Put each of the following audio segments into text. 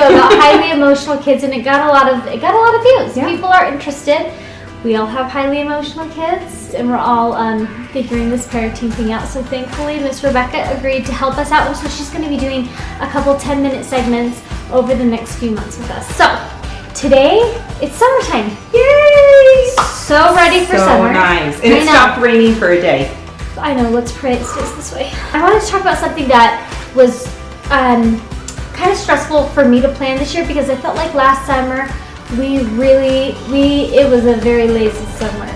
video about highly emotional kids, and it got a lot of views. Yeah. People are interested. We all have highly emotional kids, and we're all figuring this parenting thing out. So thankfully, Miss Rebecca agreed to help us out, and so she's going to be doing a couple 10-minute segments over the next few months with us. So today, it's summertime. Yay! So ready for summer. So nice. And it stopped raining for a day. I know, let's pray it stays this way. I wanted to talk about something that was kind of stressful for me to plan this year, because I felt like last summer it was a very lazy summer.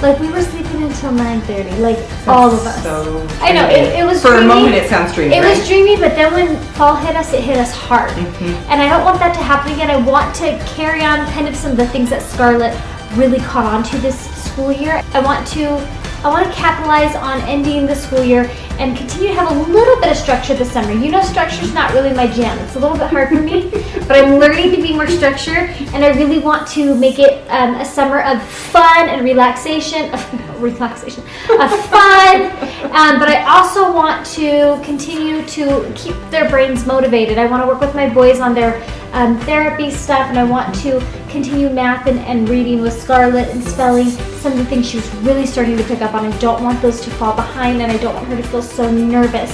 Like, we were sleeping until 9:30, like all of us. So I know, it was for dreamy. a moment it sounds dreamy. It was dreamy, but then when fall hit us, it hit us hard. And I don't want that to happen again. I want to carry on kind of some of the things that Scarlett really caught on to this school year. I want to capitalize on ending the school year and continue to have a little bit of structure this summer. You know, structure's not really my jam. It's a little bit hard for me, but I'm learning to be more structured, and I really want to make it a summer of fun and relaxation, of fun, but I also want to continue to keep their brains motivated. I want to work with my boys on their therapy stuff, and I want to continue math and reading with Scarlett and spelling, some of the things she was really starting to pick up on. I don't want those to fall behind, and I don't want her to feel so nervous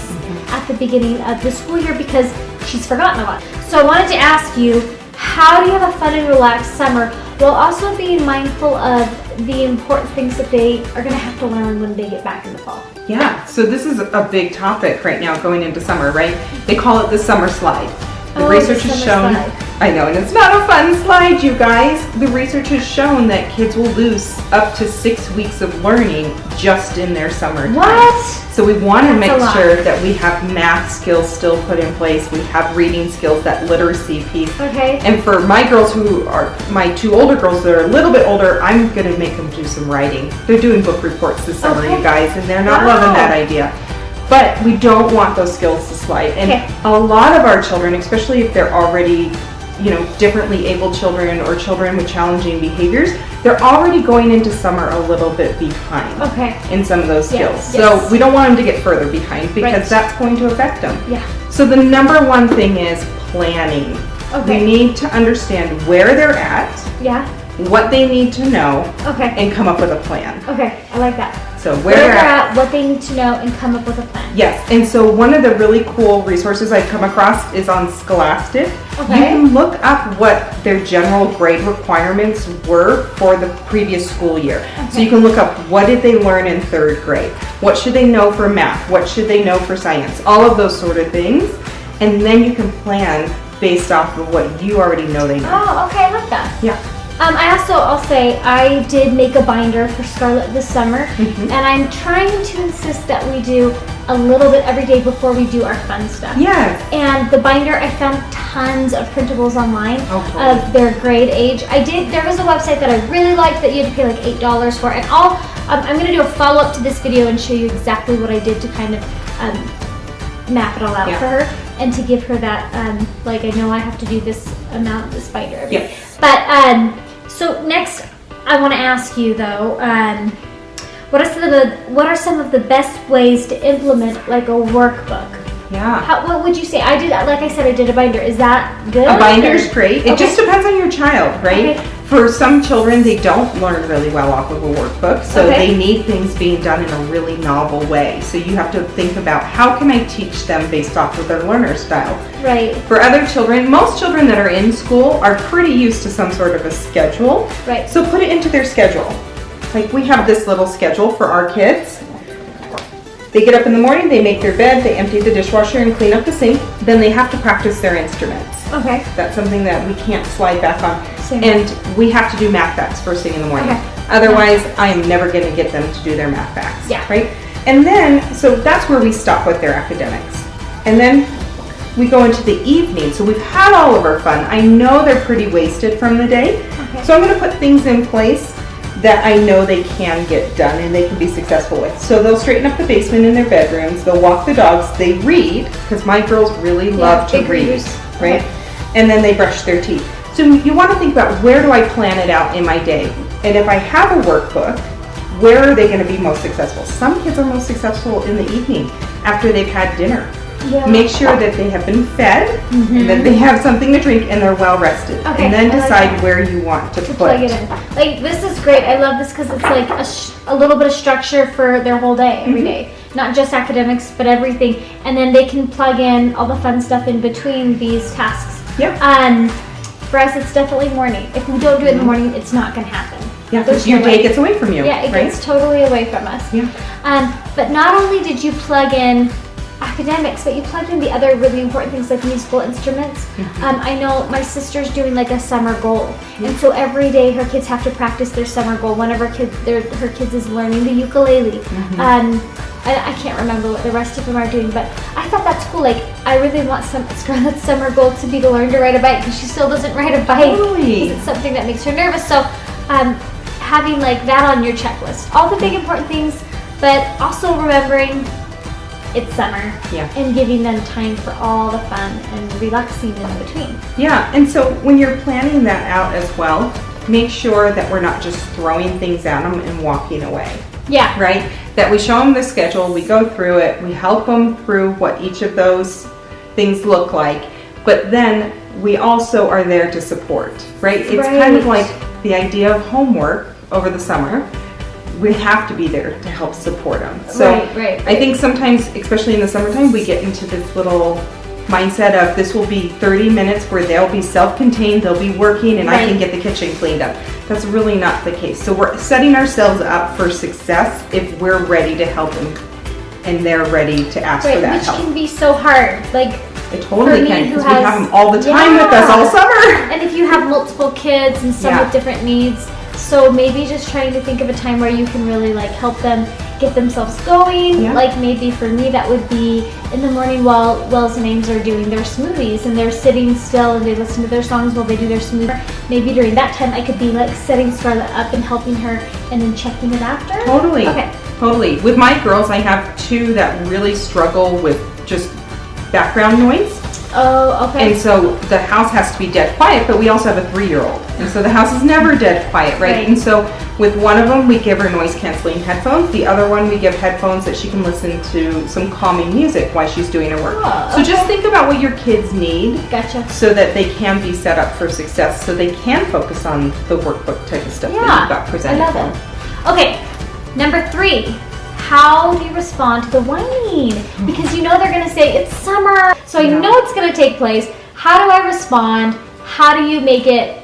at the beginning of the school year because she's forgotten a lot. So I wanted to ask you, how do you have a fun and relaxed summer while also being mindful of the important things that they are going to have to learn when they get back in the fall? Yeah, so this is a big topic right now going into summer, right? They call it the summer slide. The research has shown, I know, and it's not a fun slide, you guys. The research has shown that kids will lose up to 6 weeks of learning just in their summer time. What? So we want to make sure that we have math skills still put in place. We have reading skills, that literacy piece. Okay. And for my girls who are, my 2 older girls that are a little bit older, I'm going to make them do some writing. They're doing book reports this summer, you guys, and they're not loving that idea. But we don't want those skills to slide. And a lot of our children, especially if they're already, you know, differently abled children or children with challenging behaviors, they're already going into summer a little bit behind in some of those skills. So we don't want them to get further behind because that's going to affect them. So the number one thing is planning. We need to understand where they're at, what they need to know, and come up with a plan. I like that. So where they're at, what they need to know, and come up with a plan. Yes, and so one of the really cool resources I've come across is on Scholastic. You can look up what their general grade requirements were for the previous school year. So you can look up, what did they learn in 3rd grade? What should they know for math? What should they know for science? All of those sort of things. And then you can plan based off of what you already know they know. Oh, okay, I like that. Yeah. I'll say I did make a binder for Scarlett this summer, and I'm trying to insist that we do a little bit every day before we do our fun stuff. Yes. And the binder, I found tons of printables online of their grade age. There was a website that I really liked that you had to pay like $8 for, and I'm going to do a follow-up to this video and show you exactly what I did to kind of map it all out for her, and to give her that, like, I know I have to do this amount, this binder every day. But, so next, I want to ask you though, what are some of the best ways to implement like a workbook? Yeah. What would you say? I did a binder. Is that good? A binder is great. It just depends on your child, right? For some children, they don't learn really well off of a workbook, so they need things being done in a really novel way. So you have to think about, how can I teach them based off of their learner style? Right. For other children, most children that are in school are pretty used to some sort of a schedule. Right. So put it into their schedule. Like, we have this little schedule for our kids. They get up in the morning, they make their bed, they empty the dishwasher and clean up the sink. Then they have to practice their instruments. That's something that we can't slide back on. And we have to do math facts first thing in the morning. Otherwise, I am never going to get them to do their math facts. Right? And then, so that's where we stop with their academics. And then we go into the evening. So we've had all of our fun. I know they're pretty wasted from the day. So I'm going to put things in place that I know they can get done and they can be successful with. So they'll straighten up the basement in their bedrooms, they'll walk the dogs, they read, because my girls really love to read, right? And then they brush their teeth. So you want to think about, where do I plan it out in my day? And if I have a workbook, where are they going to be most successful? Some kids are most successful in the evening after they've had dinner. Yeah. Make sure that they have been fed, and that they have something to drink, and they're well rested. Okay, And then I like decide that. where you want to put. Plug it in. Like, this is great. I love this because it's like a little bit of structure for their whole day, every day. Not just academics, but everything. And then they can plug in all the fun stuff in between these tasks. Yep. For us, it's definitely morning. If we don't do it in the morning, it's not going to happen. Yeah, There's because your no day way. gets away from you. Yeah, it right? gets totally away from us. Yeah. But not only did you plug in academics, but you plugged in the other really important things like musical instruments. I know my sister's doing like a summer goal, and so every day her kids have to practice their summer goal. One of her kids is learning the ukulele. I can't remember what the rest of them are doing, but I thought that's cool. Like, I really want Scarlett's summer goal to be to learn to ride a bike, because she still doesn't ride a bike. Totally. It's something that makes her nervous. So having like that on your checklist, all the big important things, but also remembering it's summer, and giving them time for all the fun and relaxing in between. Yeah, and so when you're planning that out as well, make sure that we're not just throwing things at them and walking away. Yeah. Right? That we show them the schedule, we go through it, we help them through what each of those things look like, but then we also are there to support, right? It's kind of like the idea of homework over the summer. We have to be there to help support them. So I think sometimes, especially in the summertime, we get into this little mindset of this will be 30 minutes where they'll be self-contained, they'll be working, and I can get the kitchen cleaned up. That's really not the case. So we're setting ourselves up for success if we're ready to help them and they're ready to ask for that which help. can be so hard. Like, it totally can, because we have them all the Yeah. time with us all summer. And if you have multiple kids and some with different needs, so maybe just trying to think of a time where you can really like help them get themselves going. Yeah. Like maybe for me that would be in the morning while Wells and Ames are doing their smoothies and they're sitting still and they listen to their songs while they do their smoothie. Maybe during that time I could be like setting Scarlett up and helping her and then checking it after. Totally. Okay. Totally. With my girls, I have two that really struggle with just background noise. Oh, okay. And so the house has to be dead quiet, but we also have a 3-year-old. And so the house is never dead quiet, right? And so with one of them, we give her noise canceling headphones. The other one, we give headphones that she can listen to some calming music while she's doing her work. Oh, so just think about what your kids need. Gotcha. So that they can be set up for success, so they can focus on the workbook type of stuff that you've got presented. I love it. Okay, number 3. How do you respond to the whining? Because you know they're going to say, it's summer, so I know it's going to take place. How do I respond? How do you make it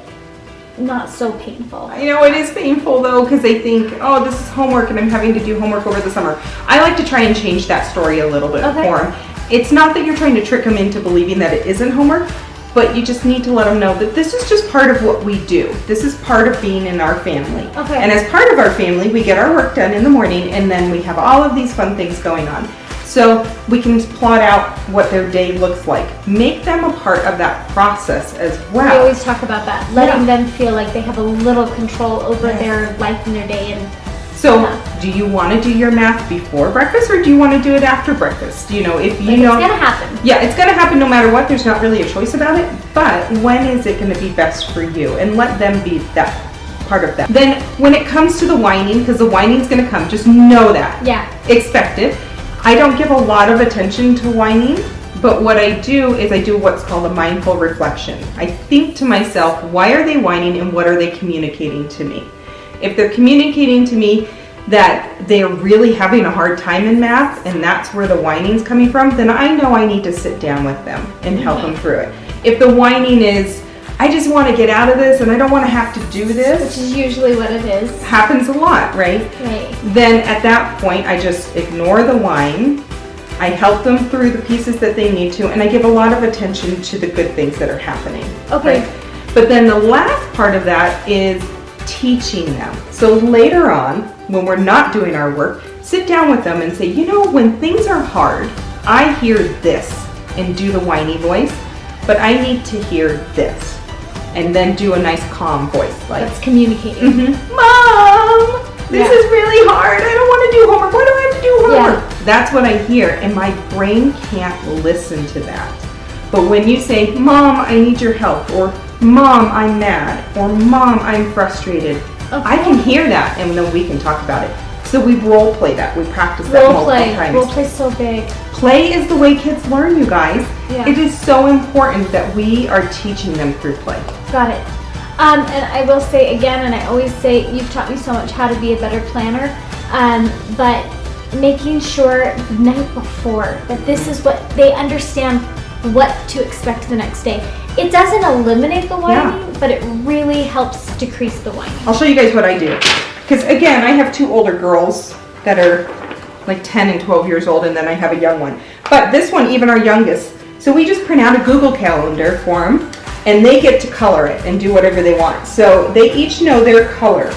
not so painful? I know it is painful though, because they think, oh, this is homework and I'm having to do homework over the summer. I like to try and change that story a little bit for them. It's not that you're trying to trick them into believing that it isn't homework, but you just need to let them know that this is just part of what we do. This is part of being in our family. And as part of our family, we get our work done in the morning and then we have all of these fun things going on. So we can plot out what their day looks like. Make them a part of that process as well. We always talk about that, letting them feel like they have a little control over their life and their day. And so, do you want to do your math before breakfast or do you want to do it after breakfast? You know, if you know it's gonna happen. Yeah, it's gonna happen no matter what. There's not really a choice about it. But when is it going to be best for you? And let them be that part of that. Then, when it comes to the whining, because the whining's going to come, just know that. Yeah. Expect it. I don't give a lot of attention to whining, but what I do is I do what's called a mindful reflection. I think to myself, why are they whining and what are they communicating to me? If they're communicating to me that they're really having a hard time in math and that's where the whining's coming from, then I know I need to sit down with them and help them through it. If the whining is, I just want to get out of this and I don't want to have to do this. Which is usually what it is. Happens a lot, right? Then at that point, I just ignore the whine. I help them through the pieces that they need to, and I give a lot of attention to the good things that are happening. Right? But then the last part of that is teaching them. So later on, when we're not doing our work, sit down with them and say, you know, when things are hard, I hear this, and do the whiny voice, but I need to hear this. And then do a nice calm voice. Like, that's communicating. Mom, this is really hard. I don't want to do homework. Why do I have to do homework? That's what I hear, and my brain can't listen to that. But when you say, Mom, I need your help, or Mom, I'm mad, or Mom, I'm frustrated, I can hear that, and then we can talk about it. So we role play that. We practice that multiple times. Role play so big. Play is the way kids learn, you guys. Yeah. It is so important that we are teaching them through play. Got it. And I will say again, and I always say, you've taught me so much how to be a better planner, but making sure the night before that this is what they understand, what to expect the next day. It doesn't eliminate the whining, but it really helps decrease the whining. I'll show you guys what I do. Because again, I have 2 older girls that are like 10 and 12 years old, and then I have a young one. But this one, even our youngest, so we just print out a Google Calendar for them, and they get to color it and do whatever they want. So they each know their color.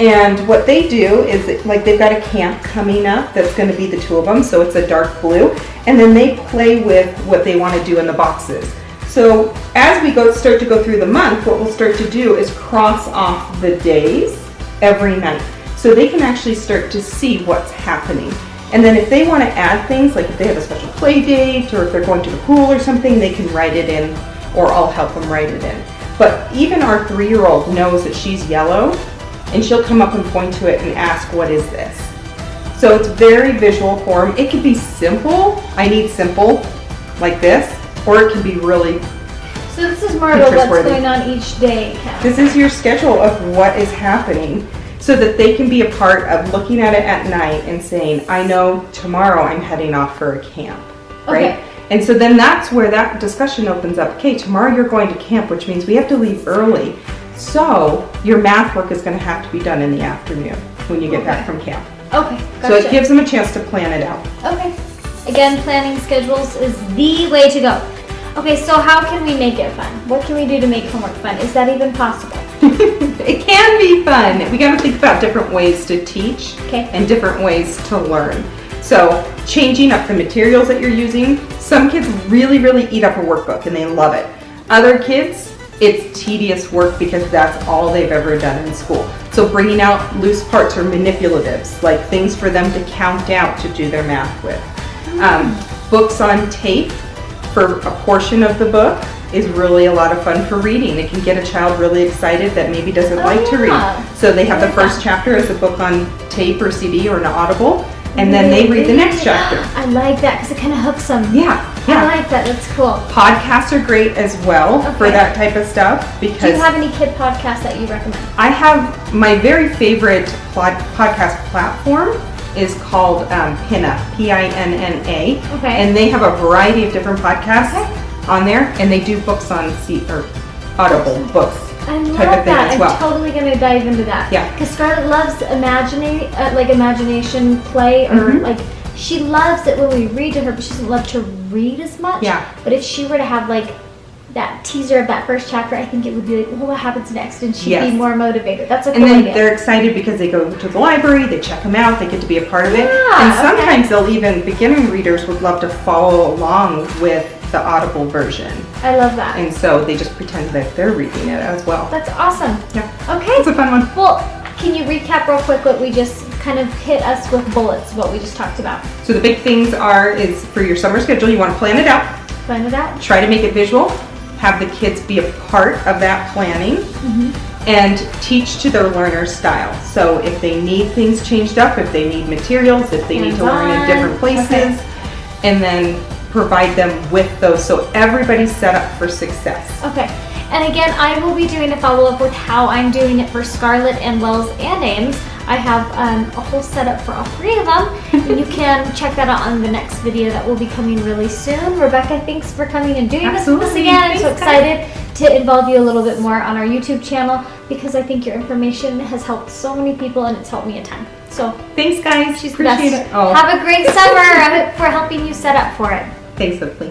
And what they do is, like, they've got a camp coming up that's going to be the 2 of them, so it's a dark blue. And then they play with what they want to do in the boxes. So as we start to go through the month, what we'll start to do is cross off the days every night. So they can actually start to see what's happening. And then if they want to add things, like if they have a special play date or if they're going to the pool or something, they can write it in, or I'll help them write it in. But even our 3-year-old knows that she's yellow, and she'll come up and point to it and ask, what is this? So it's very visual for them. It can be simple. I need simple, like this, or it can be really So this is more about what's going on each day. This is your schedule of what is happening, so that they can be a part of looking at it at night and saying, I know tomorrow I'm heading off for a camp, right? Okay. And so then that's where that discussion opens up. Okay, tomorrow you're going to camp, which means we have to leave early. So your math work is going to have to be done in the afternoon when you get back from camp. Okay, gotcha. So it gives them a chance to plan it out. Okay. Again, planning schedules is the way to go. Okay, so how can we make it fun? What can we do to make homework fun? Is that even possible? It can be fun. We got to think about different ways to teach and different ways to learn. So changing up the materials that you're using. Some kids really, really eat up a workbook and they love it. Other kids, it's tedious work because that's all they've ever done in school. So bringing out loose parts or manipulatives, like things for them to count out to do their math with. Books on tape for a portion of the book is really a lot of fun for reading. It can get a child really excited that maybe doesn't like to read. So they have the first chapter as a book on tape or CD or an Audible, and then they read the next chapter. I like that because it kind of hooks them. Yeah. I like that. That's cool. Podcasts are great as well for that type of stuff. Because do you have any kid podcasts that you recommend? I have my very favorite podcast platform is called Pinna, P-I-N-N-A. Okay. And they have a variety of different podcasts on there, and they do books on Audible books. I love type of thing that. as well. I'm totally going to dive into that. Yeah. Because Scarlett loves imagination play, or like she loves it when we read to her, but she doesn't love to read as much. Yeah. But if she were to have like that teaser of that first chapter, I think it would be like, well, what happens next? And she'd be more motivated. That's a cool then idea. They're excited because they go to the library, they check them out, they get to be a part of it. Yeah, And sometimes they'll even, beginning readers would love to follow along with the Audible version. I love that. And so they just pretend that they're reading it as well. That's awesome. Yeah. Okay. It's a fun one. Well, can you recap real quick what we just kind of hit us with bullets, what we just talked about? So the big things is for your summer schedule, you want to plan it out. Plan it out. Try to make it visual. Have the kids be a part of that planning. And teach to their learner style. So if they need things changed up, if they need materials, if they need to learn in different places, and then provide them with those so everybody's set up for success. Okay. And again, I will be doing a follow-up with how I'm doing it for Scarlett and Wells and Ames. I have a whole setup for all 3 of them. And you can check that out on the next video that will be coming really soon. Rebecca, thanks for coming and doing this with us again. I'm so excited to involve you a little bit more on our YouTube channel because I think your information has helped so many people and it's helped me a ton. So thanks, guys. She's the best. Appreciate it. Oh. Have a great summer for helping you set up for it. Thanks, Leslie.